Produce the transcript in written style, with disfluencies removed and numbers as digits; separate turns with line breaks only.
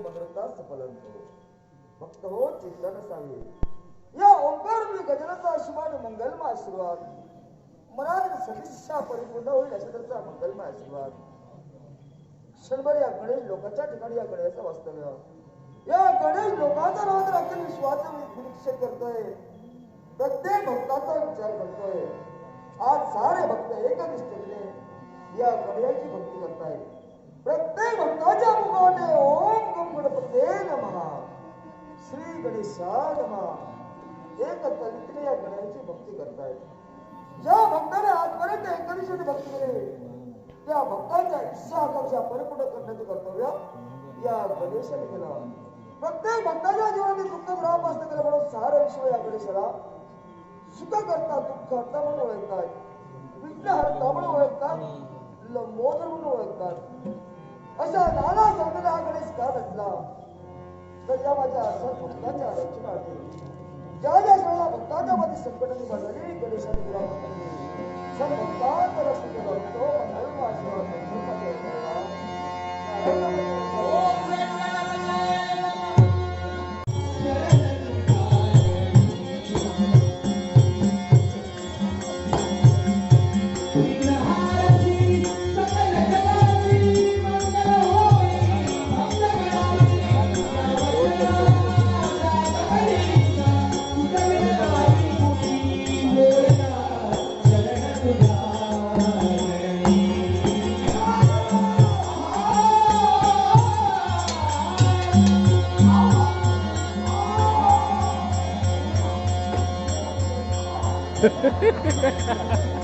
मनरता सफलंतो भक्त हो चिंतन सावे या ओंकार गजराचा शुभान मंगलमय आशीर्वाद मनात सदिच्छा परिपूर्ण होईल अशा त्याचा मंगलमय आशीर्वाद क्षणभर या गणेश लोकांच्या ठिकाणी या गणेशाचं वास्तव्य या गणेश लोकांचा नाव तर अगदी विश्वाचं निरीक्षण करतोय प्रत्येक भक्ताचा विचार करतोय आज सारे भक्त एकनिष्ठेने या गणेशाची भक्ती करतायत प्रत्येक भक्ताच्या मुखाने ओम गम गणपते नमः श्री गणेशाय नमः एक तत्त्वने या गणेशाची भक्ती करतायत ज्या भक्ताने आजपर्यंत एकनिष्ठेने भक्ती केली त्या भक्तांच्या इच्छा आकांक्षा परिपूर्ण करण्याचे कर्तव्य या गणेशाने केलं प्रत्येक भक्ताच्या जीवनातील दुःख ग्रहापासून केलं म्हणून सारे विश्व या गणेशाला सुख करता दुःख हरता म्हणून ओळखतात विघ्न हरता म्हणून ओळखतात लंबोदर म्हणून ओळखतात अशा नाना संतांना हा गणेश का रचला तर या माझ्या सर्व भक्तांच्या रक्षणार्थी ज्या ज्या सगळ्या भक्तांच्या मध्ये संकटाने बनवली गणेशाने विराम सर्व भक्तांचा रक्षण करतो मंगलमय आशीर्वाद
Ha ha ha ha ha!